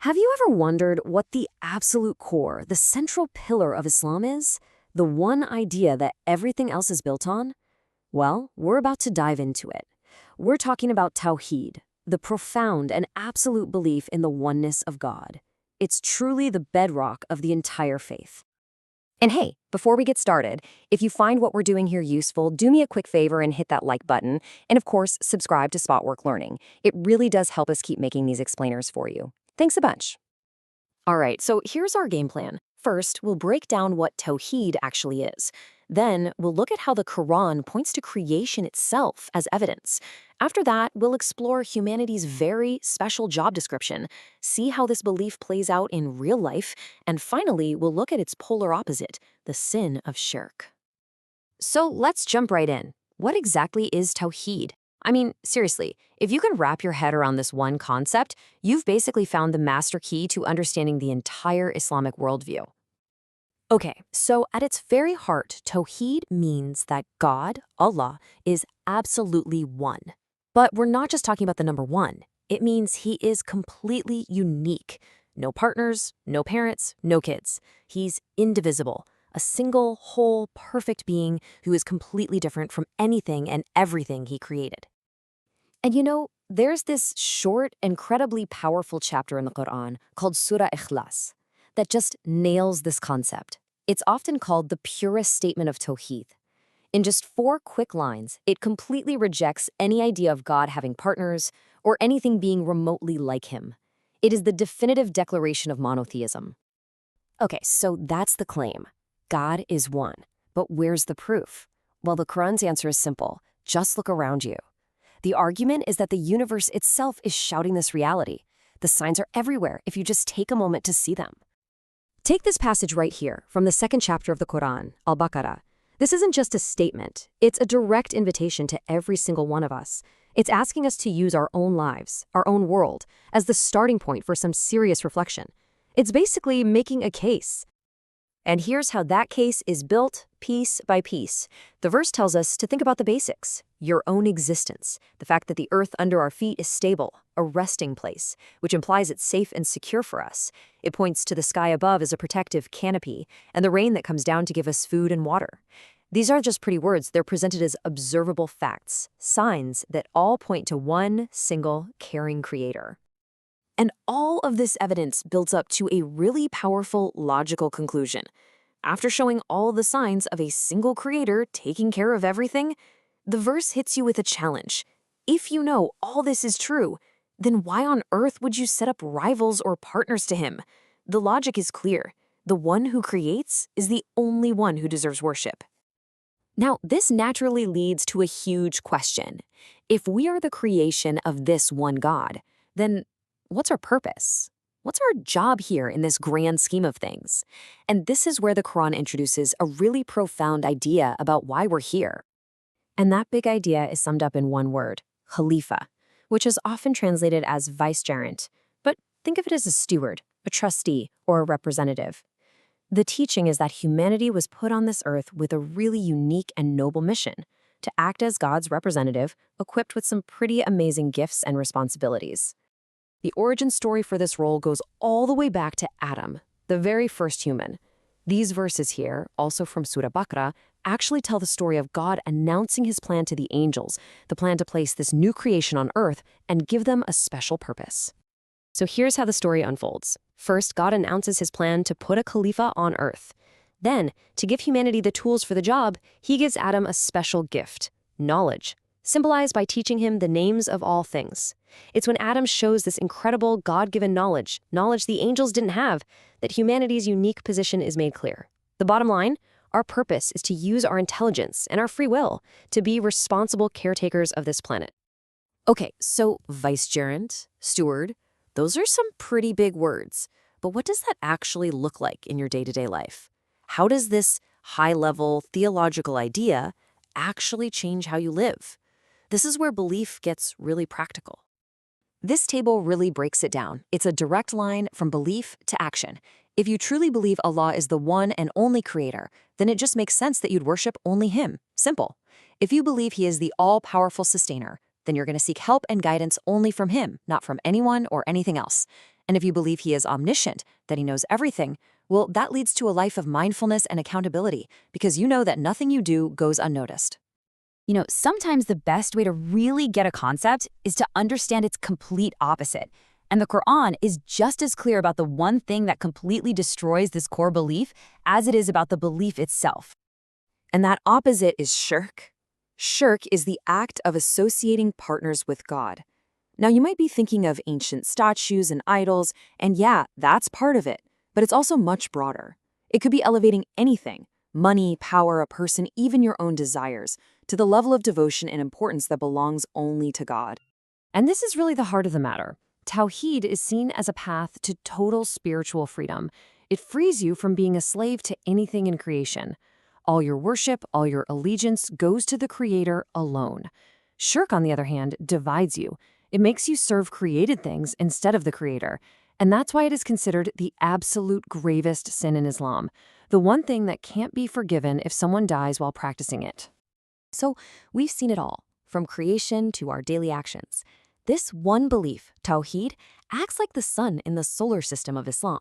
Have you ever wondered what the absolute core, the central pillar of Islam is? The one idea that everything else is built on? Well, we're about to dive into it. We're talking about Tawhid, the profound and absolute belief in the oneness of God. It's truly the bedrock of the entire faith. And hey, before we get started, if you find what we're doing here useful, do me a quick favor and hit that like button. And of course, subscribe to Spotwork Learning. It really does help us keep making these explainers for you. Thanks a bunch. All right, so here's our game plan. First, we'll break down what Tawhid actually is. Then, we'll look at how the Qur'an points to creation itself as evidence. After that, we'll explore humanity's very special job description, see how this belief plays out in real life, and finally, we'll look at its polar opposite, the sin of Shirk. So let's jump right in. What exactly is Tawhid? I mean, seriously, if you can wrap your head around this one concept, you've basically found the master key to understanding the entire Islamic worldview. Okay, so at its very heart, Tawhid means that God, Allah, is absolutely one. But we're not just talking about the number one. It means he is completely unique. No partners, no parents, no kids. He's indivisible, a single, whole, perfect being who is completely different from anything and everything he created. And you know, there's this short, incredibly powerful chapter in the Qur'an called Surah Ikhlas that just nails this concept. It's often called the purest statement of Tawhid. In just 4 quick lines, it completely rejects any idea of God having partners or anything being remotely like him. It is the definitive declaration of monotheism. Okay, so that's the claim. God is one. But where's the proof? Well, the Qur'an's answer is simple. Just look around you. The argument is that the universe itself is shouting this reality. The signs are everywhere if you just take a moment to see them. Take this passage right here from the 2nd chapter of the Qur'an, Al-Baqarah. This isn't just a statement. It's a direct invitation to every single one of us. It's asking us to use our own lives, our own world, as the starting point for some serious reflection. It's basically making a case. And here's how that case is built piece by piece. The verse tells us to think about the basics, your own existence, the fact that the earth under our feet is stable, a resting place, which implies it's safe and secure for us. It points to the sky above as a protective canopy, and the rain that comes down to give us food and water. These aren't just pretty words, they're presented as observable facts, signs that all point to one single caring creator. And all of this evidence builds up to a really powerful, logical conclusion. After showing all the signs of a single creator taking care of everything, the verse hits you with a challenge. If you know all this is true, then why on earth would you set up rivals or partners to him? The logic is clear. The one who creates is the only one who deserves worship. Now, this naturally leads to a huge question. If we are the creation of this one God, then what's our purpose? What's our job here in this grand scheme of things? And this is where the Quran introduces a really profound idea about why we're here. And that big idea is summed up in one word, Khalifa, which is often translated as Vicegerent, but think of it as a steward, a trustee, or a representative. The teaching is that humanity was put on this earth with a really unique and noble mission, to act as God's representative, equipped with some pretty amazing gifts and responsibilities. The origin story for this role goes all the way back to Adam, the very first human. These verses here, also from Surah Al-Baqarah, actually tell the story of God announcing his plan to the angels, the plan to place this new creation on earth and give them a special purpose. So here's how the story unfolds. First, God announces his plan to put a Khalifa on earth. Then, to give humanity the tools for the job, he gives Adam a special gift, knowledge, symbolized by teaching him the names of all things. It's when Adam shows this incredible God-given knowledge the angels didn't have, that humanity's unique position is made clear. The bottom line, our purpose is to use our intelligence and our free will to be responsible caretakers of this planet. Okay, so vicegerent, steward, those are some pretty big words. But what does that actually look like in your day-to-day life? How does this high-level theological idea actually change how you live? This is where belief gets really practical. This table really breaks it down. It's a direct line from belief to action. If you truly believe Allah is the one and only creator, then it just makes sense that you'd worship only him. Simple. If you believe he is the all-powerful sustainer, then you're going to seek help and guidance only from him, not from anyone or anything else. And if you believe he is omniscient, that he knows everything, well, that leads to a life of mindfulness and accountability, because you know that nothing you do goes unnoticed. Sometimes the best way to really get a concept is to understand its complete opposite. And the Qur'an is just as clear about the one thing that completely destroys this core belief as it is about the belief itself. And that opposite is shirk. Shirk is the act of associating partners with God. Now, you might be thinking of ancient statues and idols, and yeah, that's part of it, but it's also much broader. It could be elevating anything, money, power, a person, even your own desires, to the level of devotion and importance that belongs only to God. And this is really the heart of the matter. Tawhid is seen as a path to total spiritual freedom. It frees you from being a slave to anything in creation. All your worship, all your allegiance goes to the Creator alone. Shirk, on the other hand, divides you. It makes you serve created things instead of the Creator. And that's why it is considered the absolute gravest sin in Islam, the one thing that can't be forgiven if someone dies while practicing it. So we've seen it all, from creation to our daily actions. This one belief, Tawhid, acts like the sun in the solar system of Islam.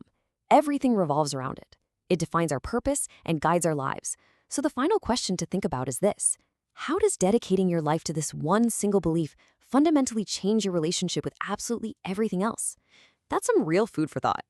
Everything revolves around it. It defines our purpose and guides our lives. So the final question to think about is this: how does dedicating your life to this one single belief fundamentally change your relationship with absolutely everything else? That's some real food for thought.